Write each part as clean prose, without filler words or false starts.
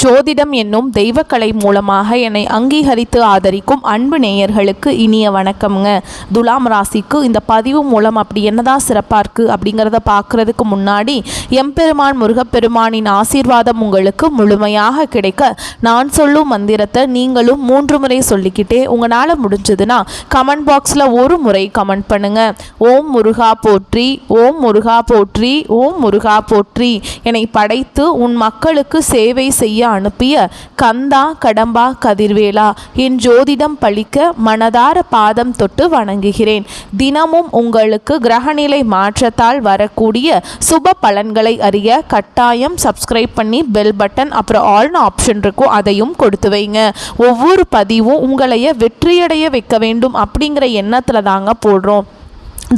ஜோதிடம் என்னும் தெய்வக்கலை மூலமாக என்னை அங்கீகரித்து ஆதரிக்கும் அன்பு நேயர்களுக்கு இனிய வணக்கம்ங்க. துலாம் ராசிக்கு இந்த பதிவு மூலம் அப்படி என்னதான் சிறப்பாக இருக்குது அப்படிங்கிறத பார்க்குறதுக்கு முன்னாடி எம்பெருமான் முருகப்பெருமானின் ஆசீர்வாதம் உங்களுக்கு முழுமையாக கிடைக்க நான் சொல்லும் மந்திரத்தை நீங்களும் 3 முறை சொல்லிக்கிட்டே உங்களால் முடிஞ்சதுன்னா கமெண்ட் பாக்ஸில் ஒரு முறை கமெண்ட் பண்ணுங்கள். ஓம் முருகா போற்றி, ஓம் முருகா போற்றி, ஓம் முருகா போற்றி. என்னை படைத்து உன் மக்களுக்கு சேவை செய்ய அனுப்பிய கந்தா கடம்பா கதிர்வேலா, என் ஜோதிடம் பழிக்க மனதார பாதம் தொட்டு வணங்குகிறேன். தினமும் உங்களுக்கு கிரகநிலை மாற்றத்தால் வரக்கூடிய சுப பலன்களை அறிய கட்டாயம் சப்ஸ்கிரைப் பண்ணி பெல் பட்டன் அப்புறம் ஆல்னு ஆப்ஷன் இருக்கும், அதையும் கொடுத்து வைங்க. ஒவ்வொரு பதிவும் உங்களைய வெற்றியடைய வைக்க வேண்டும் அப்படிங்கிற எண்ணத்தில் தாங்க போடுறோம்.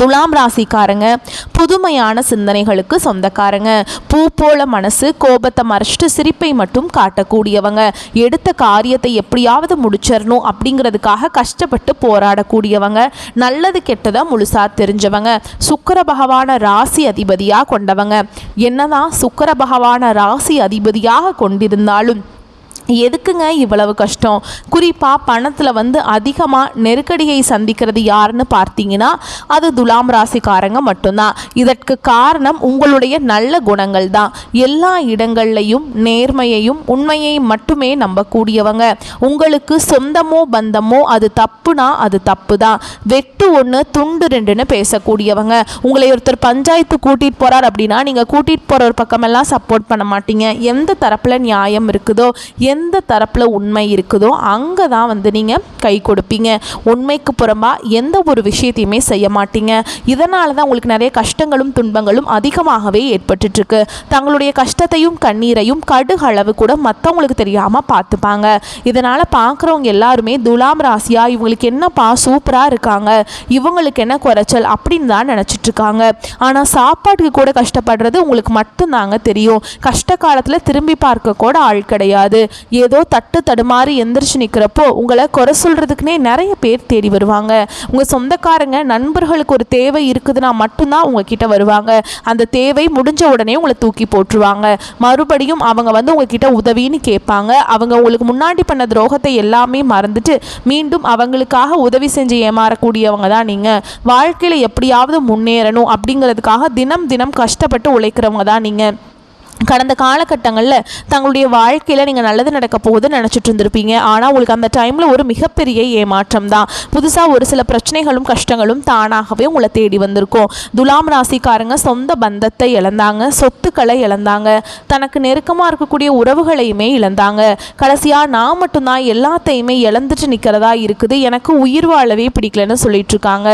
துலாம் ராசிக்காரங்க புதுமையான சிந்தனைகளுக்கு சொந்தக்காரங்க. பூ போல மனசு, கோபத்தை மறைச்சிட்டு சிரிப்பை மட்டும் காட்டக்கூடியவங்க. எடுத்த காரியத்தை எப்படியாவது முடிச்சிடணும் அப்படிங்கிறதுக்காக கஷ்டப்பட்டு போராடக்கூடியவங்க. நல்லது கெட்டதை முழுசா தெரிஞ்சவங்க. சுக்கிர பகவான ராசி அதிபதியாக கொண்டவங்க. என்னதான் சுக்கிர பகவான ராசி அதிபதியாக கொண்டிருந்தாலும் எதுக்குங்க இவ்வளவு கஷ்டம்? குறிப்பாக பணத்தில் அதிகமாக நெருக்கடியை சந்திக்கிறது யாருன்னு பார்த்தீங்கன்னா அது துலாம் ராசிக்காரங்க மட்டும்தான். இதற்கு காரணம் உங்களுடைய நல்ல குணங்கள் தான். எல்லா இடங்கள்லையும் நேர்மையையும் உண்மையையும் மட்டுமே நம்பக்கூடியவங்க. உங்களுக்கு சொந்தமோ பந்தமோ அது தப்புனா அது தப்பு தான். வெட்டு 1 துண்டு 2ன்னு பேசக்கூடியவங்க. உங்களை ஒருத்தர் பஞ்சாயத்து கூட்டிகிட்டு போகிறார் அப்படின்னா நீங்கள் கூட்டிகிட்டு போகிற ஒரு பக்கமெல்லாம் சப்போர்ட் பண்ண மாட்டீங்க. எந்த தரப்பில் நியாயம் இருக்குதோ, எந்த தரப்பில் உண்மை இருக்குதோ அங்கே தான் நீங்கள் கை கொடுப்பீங்க. உண்மைக்கு புறம்பாக எந்த ஒரு விஷயத்தையுமே செய்ய மாட்டீங்க. இதனால தான் உங்களுக்கு நிறைய கஷ்டங்களும் துன்பங்களும் அதிகமாகவே ஏற்பட்டுருக்கு. தங்களுடைய கஷ்டத்தையும் கண்ணீரையும் கடுகளவு கூட மற்றவங்களுக்கு தெரியாமல் பார்த்துப்பாங்க. இதனால் பார்க்குறவங்க எல்லாருமே துலாம் ராசியா இவங்களுக்கு என்னப்பா சூப்பராக இருக்காங்க, இவங்களுக்கு என்ன குறைச்சல் அப்படின்னு தான் நினச்சிட்ருக்காங்க. ஆனால் சாப்பாட்டுக்கு கூட கஷ்டப்படுறது உங்களுக்கு மட்டும்தாங்க தெரியும். கஷ்ட காலத்தில் திரும்பி பார்க்க கூட ஆள் கிடையாது. ஏதோ தட்டு தடுமாறி எந்திரிச்சு நிற்கிறப்போ உங்களை குறை சொல்கிறதுக்குனே நிறைய பேர் தேடி வருவாங்க. உங்கள் சொந்தக்காரங்க நண்பர்களுக்கு ஒரு தேவை இருக்குதுன்னா மட்டும்தான் உங்ககிட்ட வருவாங்க. அந்த தேவை முடிஞ்ச உடனே உங்களை தூக்கி போட்டுருவாங்க. மறுபடியும் அவங்க உங்ககிட்ட உதவின்னு கேட்பாங்க. அவங்க உங்களுக்கு முன்னாடி பண்ண துரோகத்தை எல்லாமே மறந்துட்டு மீண்டும் அவங்களுக்காக உதவி செஞ்சு ஏமாறக்கூடியவங்க தான் நீங்கள். வாழ்க்கையில் எப்படியாவது முன்னேறணும் அப்படிங்கிறதுக்காக தினம் தினம் கஷ்டப்பட்டு உழைக்கிறவங்க தான் நீங்கள். கடந்த காலகட்டங்களில் தங்களுடைய வாழ்க்கையில் நீங்கள் நல்லது நடக்க போகுதுன்னு நினச்சிட்டு இருந்திருப்பீங்க. ஆனால் உங்களுக்கு அந்த டைமில் ஒரு மிகப்பெரிய ஏமாற்றம் தான். புதுசாக ஒரு சில பிரச்சனைகளும் கஷ்டங்களும் தானாகவே உங்களை தேடி வந்திருக்கும். துலாம் ராசிக்காரங்க சொந்த பந்தத்தை இழந்தாங்க, சொத்துக்களை இழந்தாங்க, தனக்கு நெருக்கமாக இருக்கக்கூடிய உறவுகளையுமே இழந்தாங்க. கடைசியாக நான் மட்டும்தான் எல்லாத்தையுமே இழந்துட்டு நிற்கிறதா இருக்குது, எனக்கு உயிர் வாழவே பிடிக்கலன்னு சொல்லிட்டு இருக்காங்க.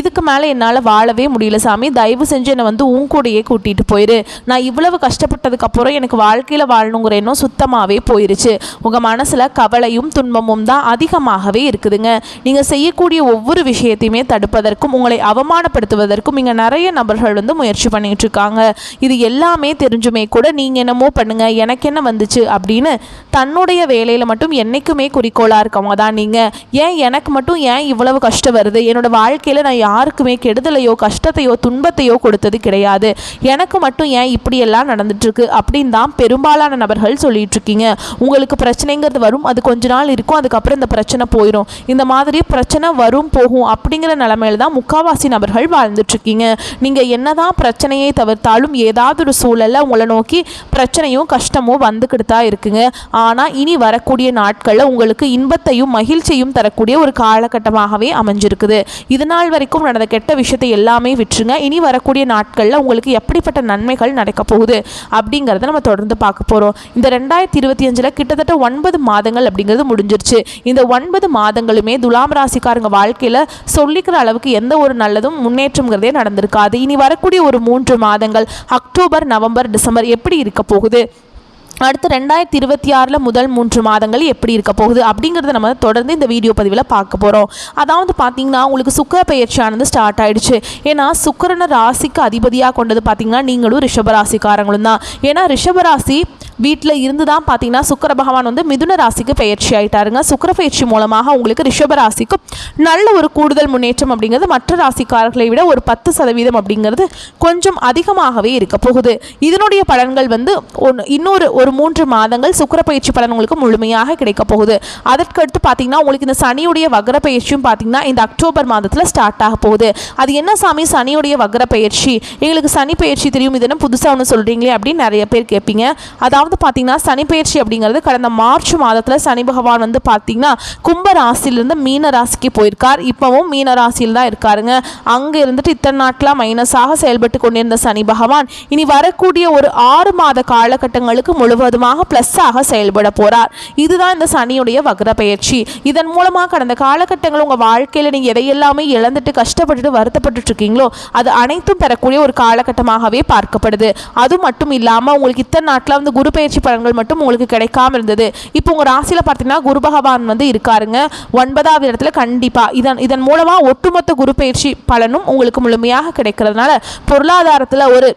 இதுக்கு மேலே என்னால் வாழவே முடியல சாமி, தயவு செஞ்சு என்னை உன் கூடையே கூட்டிகிட்டு போயிரு. நான் இவ்வளவு கஷ்டப்பட்டு அதுக்கப்புறம் எனக்கு வாழ்க்கையில் வாழணுங்கிற எண்ணம் சுத்தமாகவே போயிருச்சு. உங்கள் மனசில் கவலையும் துன்பமும் தான் அதிகமாகவே இருக்குதுங்க. நீங்கள் செய்யக்கூடிய ஒவ்வொரு விஷயத்தையுமே தடுப்பதற்கும் உங்களை அவமானப்படுத்துவதற்கும் இங்கே நிறைய நபர்கள் முயற்சி பண்ணிட்டு இருக்காங்க. இது எல்லாமே தெரிஞ்சுமே கூட நீங்கள் என்னமோ பண்ணுங்க, எனக்கு என்ன வந்துச்சு அப்படின்னு தன்னுடைய வேலையில் மட்டும் என்றைக்குமே குறிக்கோளாக இருக்கவங்க தான் நீங்கள். ஏன் எனக்கு மட்டும் ஏன் இவ்வளவு கஷ்டம் வருது? என்னோட வாழ்க்கையில் நான் யாருக்குமே கெடுதலையோ கஷ்டத்தையோ துன்பத்தையோ கொடுத்தது கிடையாது, எனக்கு மட்டும் ஏன் இப்படியெல்லாம் நடந்துட்டு அப்படின்னு தான் பெரும்பாலான நபர்கள் சொல்லிட்டு இருக்கீங்க. உங்களுக்கு பிரச்சனைங்கிறது வரும், அது கொஞ்ச நாள் இருக்கும், அதுக்கப்புறம் இந்த பிரச்சனை போயிடும். இந்த மாதிரி பிரச்சனை வரும் போகும் அப்படிங்கிற நிலைமையில தான் முக்காவாசி நபர்கள் வாழ்ந்துட்டு இருக்கீங்க. நீங்க என்னதான் பிரச்சனையை தவிர்த்தாலும் ஏதாவது ஒரு சூழல்ல உங்களை நோக்கி பிரச்சனையும் கஷ்டமும் வந்துக்கிட்டு தான் இருக்குங்க. ஆனா இனி வரக்கூடிய நாட்கள்ல உங்களுக்கு இன்பத்தையும் மகிழ்ச்சியும் தரக்கூடிய ஒரு காலகட்டமாகவே அமைஞ்சிருக்குது. இது நாள் வரைக்கும் நடந்த கெட்ட விஷயத்தை எல்லாமே விட்டுருங்க. இனி வரக்கூடிய நாட்கள்ல உங்களுக்கு எப்படிப்பட்ட நன்மைகள் நடக்க போகுது அப்படிங்கிறத நம்ம தொடர்ந்து பார்க்க போகிறோம். இந்த 2025 கிட்டத்தட்ட 9 மாதங்கள் அப்படிங்கிறது முடிஞ்சிருச்சு. இந்த 9 மாதங்களுமே துலாம் ராசிக்காரங்க வாழ்க்கையில் சொல்லிக்கிற அளவுக்கு எந்த ஒரு நல்லதும் முன்னேற்றம்ங்கிறதே நடந்திருக்காது. இனி வரக்கூடிய ஒரு 3 மாதங்கள் அக்டோபர், நவம்பர், டிசம்பர் எப்படி இருக்க போகுது, அடுத்து 2026 முதல் 3 மாதங்கள் எப்படி இருக்க போகுது அப்படிங்கிறத நம்ம தொடர்ந்து இந்த வீடியோ பதிவில் பார்க்க போகிறோம். அதாவது பார்த்தீங்கன்னா உங்களுக்கு சுக்கிர பெயர்ச்சியானது ஸ்டார்ட் ஆகிடுச்சு. ஏன்னா சுக்கிரன ராசிக்கு அதிபதியாக கொண்டது பார்த்தீங்கன்னா நீங்களும் ரிஷபராசிக்காரங்களும் தான். ஏன்னா ரிஷபராசி வீட்டில் இருந்து தான் பார்த்தீங்கன்னா சுக்கிர பகவான் மிதுன ராசிக்கு பெயர்ச்சி ஆகிட்டாருங்க. சுக்கிர பெயர்ச்சி மூலமாக உங்களுக்கு ரிஷப ராசிக்கு நல்ல ஒரு கூடுதல் முன்னேற்றம் அப்படிங்கிறது மற்ற ராசிக்காரர்களை விட ஒரு 10% அப்படிங்கிறது கொஞ்சம் அதிகமாகவே இருக்க போகுது. இதனுடைய பலன்கள் இன்னொரு ஒரு 3 மாதங்கள் சுக்கிர பயிற்சி பலன் உங்களுக்கு முழுமையாக கிடைக்க போகுது. அதற்கடுத்து பார்த்தீங்கன்னா உங்களுக்கு இந்த சனியுடைய வக்ர பயிற்சியும் பார்த்தீங்கன்னா இந்த அக்டோபர் மாதத்தில் ஸ்டார்ட் ஆக போகுது. அது என்ன சாமி சனியுடைய வக்ர பயிற்சி, எங்களுக்கு சனி பயிற்சி தெரியும், இது என்ன புதுசாக ஒன்று சொல்கிறீங்களே அப்படின்னு நிறைய பேர் கேட்பீங்க. அதாவது பார்த்தீங்கன்னா சனி பயிற்சி அப்படிங்கிறது கடந்த மார்ச் மாதத்தில் சனி பகவான் வந்து பார்த்தீங்கன்னா கும்ப ராசியிலிருந்து மீன ராசிக்கு போயிருக்கார். இப்போவும் மீன ராசியில் தான் இருக்காருங்க. அங்கே இருந்துட்டு இத்தனை நாட்களாக மைனஸாக செயல்பட்டு கொண்டிருந்த சனி பகவான் இனி வரக்கூடிய ஒரு 6 மாத காலகட்டங்களுக்கு முழுவதுமாக ப்ளஸ்ஸாக செயல்பட போகிறார். இதுதான் இந்த சனியுடைய வக்ர பயிற்சி. இதன் மூலமாக கடந்த காலகட்டங்கள் உங்கள் வாழ்க்கையில் நீங்கள் எதையெல்லாமே இழந்துட்டு கஷ்டப்பட்டுட்டு வருத்தப்பட்டு இருக்கீங்களோ அது அனைத்தும் பெறக்கூடிய ஒரு காலகட்டமாகவே பார்க்கப்படுது. அது மட்டும் இல்லாமல் உங்களுக்கு இத்தனை நாட்டில் வந்து குரு பயிற்சி பலன்கள் மட்டும் உங்களுக்கு கிடைக்காம இருந்தது. இப்போ உங்கள் ராசியில் பார்த்தீங்கன்னா குரு பகவான் வந்து இருக்காருங்க 9வது இடத்துல. கண்டிப்பாக இதன் மூலமாக ஒட்டுமொத்த குரு பயிற்சி பலனும் உங்களுக்கு முழுமையாக கிடைக்கிறதுனால பொருளாதாரத்தில் ஒரு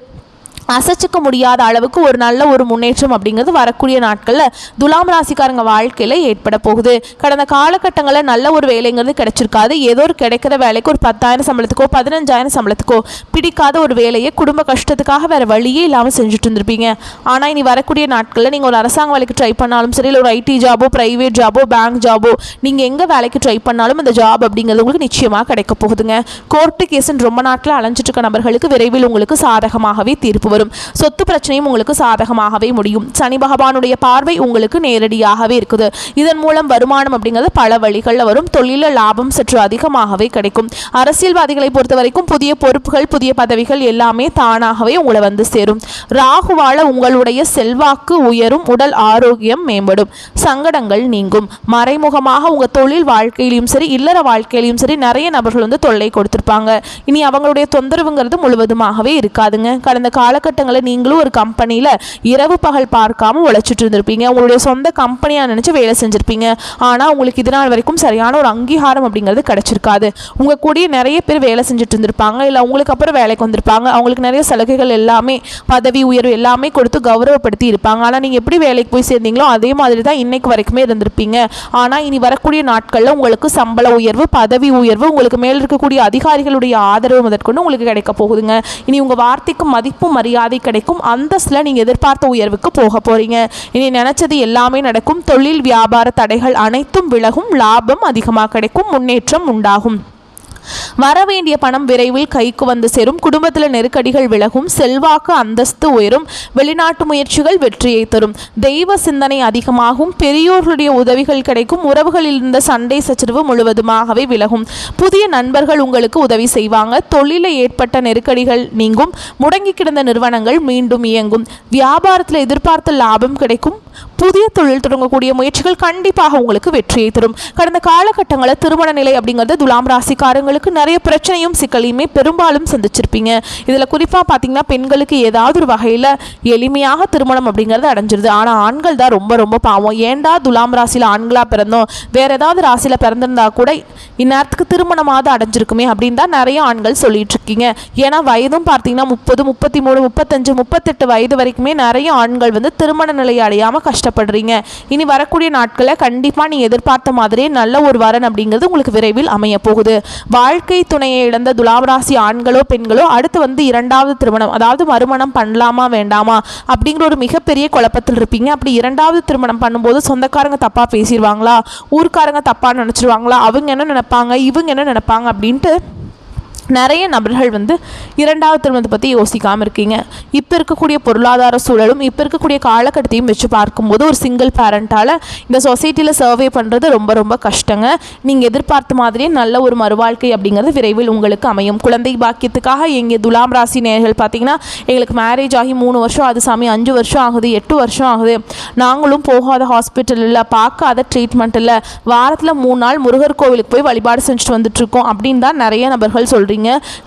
அசைச்சிக்க முடியாத அளவுக்கு ஒரு நல்ல ஒரு முன்னேற்றம் அப்படிங்கிறது வரக்கூடிய நாட்களில் துலாம் ராசிக்காரங்க வாழ்க்கையில் ஏற்பட போகுது. கடந்த காலகட்டங்களில் நல்ல ஒரு வேலைங்கிறது கிடைச்சிருக்காது. ஏதோ ஒரு கிடைக்கிற வேலைக்கு ஒரு 10,000 சம்பளத்துக்கோ 15,000 சம்பளத்துக்கோ பிடிக்காத ஒரு வேலையை குடும்ப கஷ்டத்துக்காக வேறு வழியே இல்லாமல் செஞ்சுட்டு இருந்திருப்பீங்க. ஆனால் இனி வரக்கூடிய நாட்களில் நீங்கள் ஒரு அரசாங்க வேலைக்கு ட்ரை பண்ணாலும் சரி, இல்லை ஒரு ஐடி ஜாபோ, ப்ரைவேட் ஜாபோ, பேங்க் ஜாபோ, நீங்கள் எங்கே வேலைக்கு ட்ரை பண்ணாலும் இந்த ஜாப் அப்படிங்கிறது உங்களுக்கு நிச்சயமாக கிடைக்க போகுதுங்க. கோர்ட்டு கேஸுன்னு ரொம்ப நாட்டில் அலைஞ்சிட்டு இருக்க நபர்களுக்கு விரைவில் உங்களுக்கு சாதகமாகவே தீர்ப்பு வரும். சொத்து பிரச்சனையும் உங்களுக்கு சாதகமாகவே முடியும். சனி பகவானுடைய பார்வை உங்களுக்கு நேரடியாகவே இருக்குது. இதன் மூலம் வருமானம் அப்படிங்கிறது பல வழிகளில் வரும். தொழில லாபம் சற்று அதிகமாகவே கிடைக்கும். அரசியல்வாதிகளை பொறுத்த வரைக்கும் புதிய பொறுப்புகள், புதிய பதவிகள் எல்லாமே தானாகவே உங்களை வந்து சேரும். ராகுவால உங்களுடைய செல்வாக்கு உயரும், உடல் ஆரோக்கியம் மேம்படும், சங்கடங்கள் நீங்கும். மறைமுகமாக உங்க தொழில் வாழ்க்கையிலும் சரி, இல்லற வாழ்க்கையிலும் சரி நிறைய நபர்கள் வந்து தொல்லை கொடுத்திருப்பாங்க. இனி அவங்களுடைய தொந்தரவுங்கிறது முழுவதுமாகவே இருக்காதுங்க. கடந்த காலகட்டங்களில் நீங்களும் ஒரு கம்பெனியில் இரவு பகல் பார்க்காம உழைச்சிட்டு இருந்திருப்பீங்க. உங்களுடைய சொந்த கம்பெனியாக நினச்சி வேலை செஞ்சுருப்பீங்க. ஆனால் உங்களுக்கு இது நாள் வரைக்கும் சரியான ஒரு அங்கீகாரம் அப்படிங்கிறது கிடைச்சிருக்காது. உங்கள் கூடிய நிறைய பேர் வேலை செஞ்சுட்டு இருந்திருப்பாங்க, இல்லை உங்களுக்கு அப்புறம் வேலைக்கு வந்திருப்பாங்க. அவங்களுக்கு நிறைய சலுகைகள் எல்லாமே, பதவி உயர்வு எல்லாமே கொடுத்து கௌரவப்படுத்தி இருப்பாங்க. ஆனால் நீங்கள் எப்படி வேலைக்கு போய் சேர்ந்தீங்களோ அதே மாதிரி தான் இன்னைக்கு வரைக்குமே இருந்திருப்பீங்க. ஆனால் இனி வரக்கூடிய நாட்களில் உங்களுக்கு சம்பள உயர்வு, பதவி உயர்வு, உங்களுக்கு மேல் இருக்கக்கூடிய அதிகாரிகளுடைய ஆதரவு முதற்கொண்டு உங்களுக்கு கிடைக்க போகுதுங்க. இனி உங்கள் வார்த்தைக்கு மதிப்பும் மரியாதை கிடைக்கும். அந்தஸ்தில் நீங்கள் எதிர்பார்த்த உயர்வுக்கு போக போறீங்க. இனி நினைச்சது எல்லாமே நடக்கும். தொழில் வியாபார தடைகள் அனைத்தும் விலகும். லாபம் அதிகமாக கிடைக்கும். முன்னேற்றம் உண்டாகும். வரவேண்டிய பணம் விரைவில் கைக்கு வந்து சேரும். குடும்பத்தில் நெருக்கடிகள் விலகும். செல்வாக்கு அந்தஸ்து உயரும். வெளிநாட்டு முயற்சிகள் வெற்றியை தரும். தெய்வ சிந்தனை அதிகமாகும். பெரியோர்களுடைய உதவிகள் கிடைக்கும். உறவுகளில் இருந்த சண்டை சச்சரவு முழுவதுமாகவே விலகும். புதிய நண்பர்கள் உங்களுக்கு உதவி செய்வாங்க. தொழிலில் ஏற்பட்ட நெருக்கடிகள் நீங்கும். முடங்கி கிடந்த நிறுவனங்கள் மீண்டும் இயங்கும். வியாபாரத்தில் எதிர்பார்த்த லாபம் கிடைக்கும். புதிய தொழில் தொடங்கக்கூடிய முயற்சிகள் கண்டிப்பாக உங்களுக்கு வெற்றியை தரும். கடந்த காலகட்டங்களில் திருமண நிலை அப்படிங்கிறது துலாம் ராசிக்காரங்களுக்கு நிறைய பிரச்சனையும் சிக்கலையுமே பெரும்பாலும் சந்திச்சிருப்பீங்க. இதில் குறிப்பாக பார்த்தீங்கன்னா பெண்களுக்கு ஏதாவது ஒரு வகையில் எளிமையாக திருமணம் அப்படிங்கிறது அடைஞ்சிருது. ஆனால் ஆண்கள் தான் ரொம்ப ரொம்ப பாவம். ஏண்டா துலாம் ராசியில் ஆண்களாக பிறந்தோம், வேற ஏதாவது ராசியில் பிறந்திருந்தா கூட இந்நேரத்துக்கு திருமணமாவது அடைஞ்சிருக்குமே அப்படின்னு தான் நிறைய ஆண்கள் சொல்லிட்டு இருக்கீங்க. ஏன்னா வயதும் பார்த்தீங்கன்னா 30, 33, 35, 38 வயது வரைக்குமே நிறைய ஆண்கள் வந்து திருமண நிலையை அடையாமல் கஷ்டப்படுறீங்க. இனி வரக்கூடிய நாட்களில் கண்டிப்பாக நீ எதிர்பார்த்த மாதிரியே நல்ல ஒரு வரன் அப்படிங்கிறது உங்களுக்கு விரைவில் அமைய போகுது. வாழ்க்கை துணையை இழந்த துலாம் ராசி ஆண்களோ பெண்களோ அடுத்து வந்து 2வது திருமணம், அதாவது மறுமணம் பண்ணலாமா வேண்டாமா அப்படிங்கிற ஒரு மிகப்பெரிய குழப்பத்தில் இருப்பீங்க. அப்படி 2வது திருமணம் பண்ணும்போது சொந்தக்காரங்க தப்பாக பேசிடுவாங்களா, ஊர்க்காரங்க தப்பாக நினச்சிருவாங்களா, அவங்க என்ன நினைப்பாங்க, இவங்க என்ன நினைப்பாங்க அப்படின்ட்டு நிறைய நபர்கள் வந்து 2வது திருமணத்தை பற்றி யோசிக்காமல் இருக்கீங்க. இப்போ இருக்கக்கூடிய பொருளாதார சூழலும் இப்போ இருக்கக்கூடிய காலகட்டத்தையும் வச்சு பார்க்கும்போது ஒரு சிங்கிள் பேரண்ட்டால் இந்த சொசைட்டியில் சர்வே பண்ணுறது ரொம்ப ரொம்ப கஷ்டங்க. நீங்கள் எதிர்பார்த்த மாதிரியே நல்ல ஒரு மறுவாழ்க்கை அப்படிங்கிறது விரைவில் உங்களுக்கு அமையும். குழந்தை பாக்கியத்துக்காக எங்கள் துலாம் ராசி நேயர்கள் பார்த்தீங்கன்னா எங்களுக்கு மேரேஜ் ஆகி 3 வருஷம் ஆகுது சாமி, 5 வருஷம் ஆகுது, 8 வருஷம் ஆகுது, நாங்களும் போகாத ஹாஸ்பிட்டல் இல்லை, பார்க்காத ட்ரீட்மெண்ட் இல்லை, வாரத்தில் 3 நாள் முருகர் கோவிலுக்கு போய் வழிபாடு செஞ்சுட்டு வந்துட்டுருக்கோம் அப்படின்னு தான் நிறைய நபர்கள் சொல்கிறீங்க.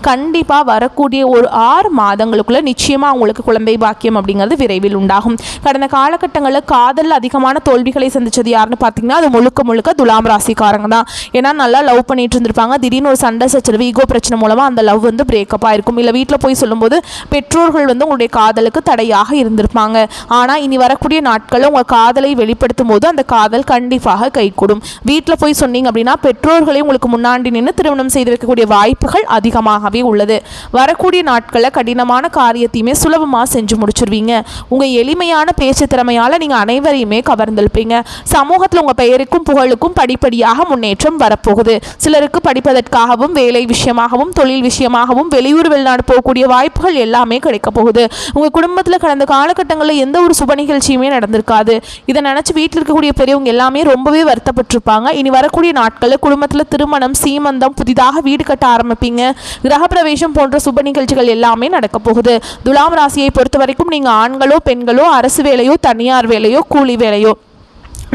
கண்டிப்பாக வரக்கூடிய ஒரு 6 மாதங்களுக்குள்ள நிச்சயமாக உங்களுக்கு குழந்தை பாக்கியம் அப்படிங்கிறது விரைவில் உண்டாகும். கடந்த காலகட்டங்களில் காதல் அதிகமான தோல்விகளை சந்திச்சது யாருன்னு பார்த்தீங்கன்னா அது முழுக்க முழுக்க துலாம் ராசிக்காரங்க தான். ஏன்னா நல்லா லவ் பண்ணிட்டு இருந்திருப்பாங்க. திடீர்னு ஒரு சண்டை சச்சரவு, ஈகோ பிரச்சனை மூலமாக அந்த லவ் வந்து பிரேக்கப் ஆயிருக்கும். இல்லை வீட்டில் போய் சொல்லும்போது பெற்றோர்கள் வந்து உங்களுடைய காதலுக்கு தடையாக இருந்திருப்பாங்க. ஆனால் இனி வரக்கூடிய நாட்களில் உங்கள் காதலை வெளிப்படுத்தும் போது அந்த காதல் கண்டிப்பாக கைகூடும். வீட்டில் போய் சொன்னீங்க அப்படின்னா பெற்றோர்களே உங்களுக்கு முன்னாடி நின்று திருமணம் செய்து வைக்கக்கூடிய வாய்ப்புகள் அதிகமாகவே உள்ளது. வரக்கூடிய நாட்களில் கடினமான காரியத்தையுமே சுலபமாக செஞ்சு முடிச்சிருவீங்க. உங்கள் எளிமையான பேச்சு திறமையால் நீங்கள் அனைவரையுமே கவர்ந்திருப்பீங்க. சமூகத்தில் உங்கள் பெயருக்கும் புகழுக்கும் படிப்படியாக முன்னேற்றம் வரப்போகுது. சிலருக்கு படிப்பதற்காகவும் வேலை விஷயமாகவும் தொழில் விஷயமாகவும் வெளியூர் வெளிநாடு போகக்கூடிய வாய்ப்புகள் எல்லாமே கிடைக்க போகுது. உங்கள் குடும்பத்தில் கடந்த காலகட்டங்களில் எந்த ஒரு சுப நிகழ்ச்சியுமே நடந்திருக்காது. இதை நினச்சி வீட்டில் இருக்கக்கூடிய பெரியவங்க எல்லாமே ரொம்பவே வருத்தப்பட்டிருப்பாங்க. இனி வரக்கூடிய நாட்களில் குடும்பத்தில் திருமணம், சீமந்தம், புதிதாக வீடு கட்ட ஆரம்பிப்பீங்க. கிரகப்பிரவேசம் போன்ற சுப நிகழ்ச்சிகள் எல்லாமே நடக்க போகுது. துலாம் ராசியை பொறுத்த வரைக்கும் நீங்கள் ஆண்களோ பெண்களோ அரசு வேலையோ தனியார் வேலையோ கூலி வேலையோ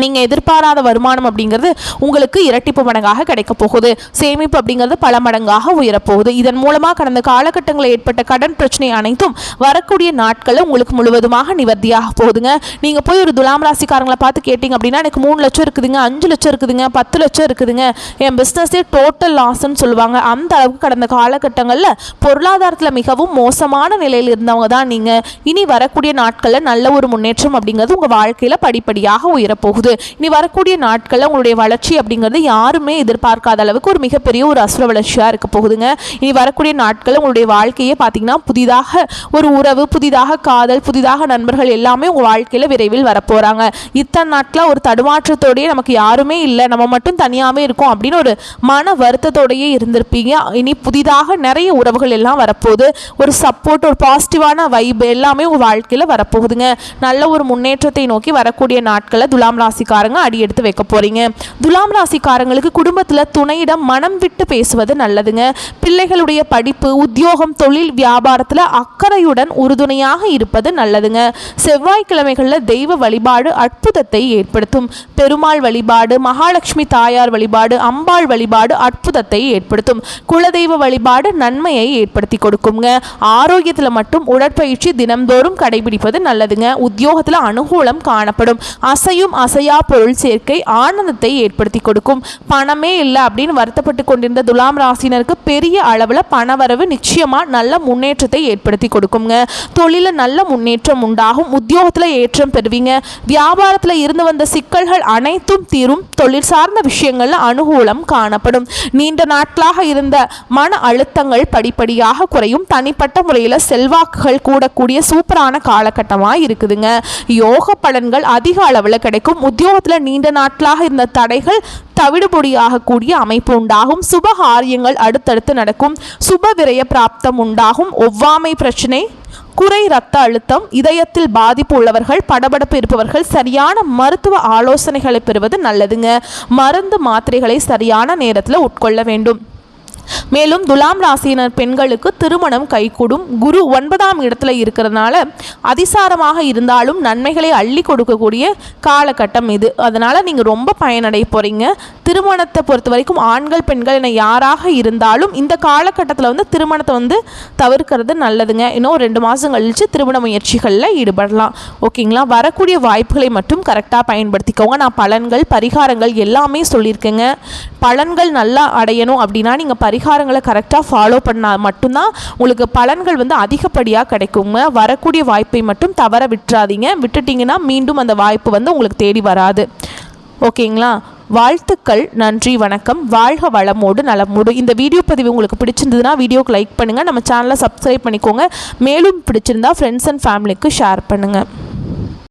நீங்கள் எதிர்பாராத வருமானம் அப்படிங்கிறது உங்களுக்கு இரட்டிப்பு மடங்காக கிடைக்க போகுது. சேமிப்பு அப்படிங்கிறது பல மடங்காக உயரப்போகுது. இதன் மூலமாக கடந்த காலகட்டங்களில் ஏற்பட்ட கடன் பிரச்சனை அனைத்தும் வரக்கூடிய நாட்களில் உங்களுக்கு முழுவதுமாக நிவர்த்தியாக போகுதுங்க. நீங்கள் போய் ஒரு துலாம் ராசிக்காரங்களை பார்த்து கேட்டிங்க அப்படின்னா எனக்கு 3 லட்சம் இருக்குதுங்க, 5 லட்சம் இருக்குதுங்க, 10 லட்சம் இருக்குதுங்க, என் பிஸ்னஸே டோட்டல் லாஸ்ன்னு சொல்லுவாங்க. அந்த அளவுக்கு கடந்த காலகட்டங்களில் பொருளாதாரத்தில் மிகவும் மோசமான நிலையில் இருந்தவங்க தான் நீங்கள். இனி வரக்கூடிய நாட்களில் நல்ல ஒரு முன்னேற்றம் அப்படிங்கிறது உங்கள் வாழ்க்கையில் படிப்படியாக உயரப்போகுது. இனி வரக்கூடிய நாட்களில் உங்களுடைய வளர்ச்சி அப்படிங்கிறது யாருமே எதிர்பார்க்காத அளவுக்கு ஒரு மிகப்பெரிய ஒரு அசுர வளர்ச்சியாக இருக்க போகுதுங்க. இனி வரக்கூடிய நாட்களில் உங்களுடைய வாழ்க்கையே பார்த்தீங்கன்னா புதிதாக ஒரு உறவு, புதிதாக காதல், புதிதாக நண்பர்கள் எல்லாமே உங்கள் வாழ்க்கையில் விரைவில் வரப்போகிறாங்க. இத்தனை நாட்களாக ஒரு தடுமாற்றத்தோடையே நமக்கு யாருமே இல்லை, நம்ம மட்டும் தனியாகவே இருக்கோம் அப்படின்னு ஒரு மன வருத்தத்தோடையே இருந்திருப்பீங்க. இனி புதிதாக நிறைய உறவுகள் எல்லாம் வரப்போகுது. ஒரு சப்போர்ட், ஒரு பாசிட்டிவான வைப் எல்லாமே உங்கள் வாழ்க்கையில் வரப்போகுதுங்க. நல்ல ஒரு முன்னேற்றத்தை நோக்கி வரக்கூடிய நாட்களில் துலாம் ராசிக்காரங்க அடி எடுத்து வைக்க போறீங்க. துலாம் ராசிக்காரங்களுக்கு குடும்பத்தில் துணையிடம் மனம் விட்டு பேசுவது நல்லதுங்க. பிள்ளைகளுடைய படிப்பு, உத்தியோகம், தொழில், வியாபாரத்தில் அக்கறையுடன் உறுதுணையாக இருப்பது நல்லதுங்க. செவ்வாய்க்கிழமைகளில் தெய்வ வழிபாடு அற்புதத்தை ஏற்படுத்தும். பெருமாள் வழிபாடு, மகாலட்சுமி தாயார் வழிபாடு, அம்பாள் வழிபாடு அற்புதத்தை ஏற்படுத்தும். குலதெய்வ வழிபாடு நன்மையை ஏற்படுத்தி கொடுக்குங்க. ஆரோக்கியத்தில் மட்டும் உடற்பயிற்சி தினம்தோறும் கடைபிடிப்பது நல்லதுங்க. உத்தியோகத்தில் அனுகூலம் காணப்படும். அசையும் அசையா பொருள் சேர்க்கை ஆனந்தத்தை ஏற்படுத்தி கொடுக்கும். பணமே இல்லை அப்படின்னு வருத்தப்பட்டு கொண்டிருந்த துலாம் ராசினருக்கு பெரிய அளவில் பணவரவு நிச்சயமா நல்ல முன்னேற்றத்தை ஏற்படுத்தி கொடுக்குங்க. தொழில நல்ல முன்னேற்றம் உண்டாகும். உத்தியோகத்தில் ஏற்றம் பெறுவீங்க. வியாபாரத்தில் இருந்து வந்த சிக்கல்கள் அனைத்தும் தீரும். தொழில் சார்ந்த விஷயங்கள்ல அனுகூலம் காணப்படும். நீண்ட நாட்களாக இருந்த மன அழுத்தங்கள் படிப்படியாக குறையும். தனிப்பட்ட முறையில் செல்வாக்குகள் கூடக்கூடிய சூப்பரான காலகட்டமாக இருக்குதுங்க. யோக பலன்கள் அதிக அளவில் கிடைக்கும். உத்தியோகத்தில் நீண்ட நாட்களாக இருந்த தடைகள் தவிடுபொடியாக கூடிய அமைப்பு உண்டாகும். சுபகாரியங்கள் அடுத்தடுத்து நடக்கும். சுப விரய பிராப்தம் உண்டாகும். ஒவ்வாமை பிரச்சனை, குறை, இரத்த அழுத்தம், இதயத்தில் பாதிப்பு உள்ளவர்கள், படபடப்பு இருப்பவர்கள் சரியான மருத்துவ ஆலோசனைகளை பெறுவது நல்லதுங்க. மருந்து மாத்திரைகளை சரியான நேரத்தில் உட்கொள்ள வேண்டும். மேலும் துலாம் ராசியினர் பெண்களுக்கு திருமணம் கைகூடும். குரு 9ஆம் இடத்துல இருக்கிறதுனால அதிசாரமாக இருந்தாலும் நன்மைகளை அள்ளி கொடுக்கக்கூடிய காலகட்டம் இது. அதனால் நீங்கள் ரொம்ப பயனடைய போகிறீங்க. திருமணத்தை பொறுத்த வரைக்கும் ஆண்கள் பெண்கள் என யாராக இருந்தாலும் இந்த காலகட்டத்தில் திருமணத்தை தவிர்க்கிறது நல்லதுங்க. இன்னும் 2 மாதம் கழித்து திருமண முயற்சிகளில் ஈடுபடலாம். ஓகேங்களா? வரக்கூடிய வாய்ப்புகளை மட்டும் கரெக்டாக பயன்படுத்திக்கோங்க. நான் பலன்கள், பரிகாரங்கள் எல்லாமே சொல்லியிருக்கேங்க. பலன்கள் நல்லா அடையணும் அப்படின்னா நீங்கள் பரிகாரங்களை கரெக்டாக ஃபாலோ பண்ணால் மட்டும்தான் உங்களுக்கு பலன்கள் அதிகப்படியாக கிடைக்குங்க. வரக்கூடிய வாய்ப்பை மட்டும் தவற விட்டுறாதீங்க. விட்டுட்டிங்கன்னா மீண்டும் அந்த வாய்ப்பு உங்களுக்கு தேடி வராது. ஓகேங்களா? வாழ்த்துக்கள். நன்றி, வணக்கம். வாழ்க வளமோடு நலமோடு. இந்த வீடியோ பதிவு உங்களுக்கு பிடிச்சிருந்ததுன்னா வீடியோக்கு லைக் பண்ணுங்கள். நம்ம சேனலை சப்ஸ்கிரைப் பண்ணிக்கோங்க. மேலும் பிடிச்சிருந்தா ஃப்ரெண்ட்ஸ் அண்ட் ஃபேமிலிக்கு ஷேர் பண்ணுங்கள்.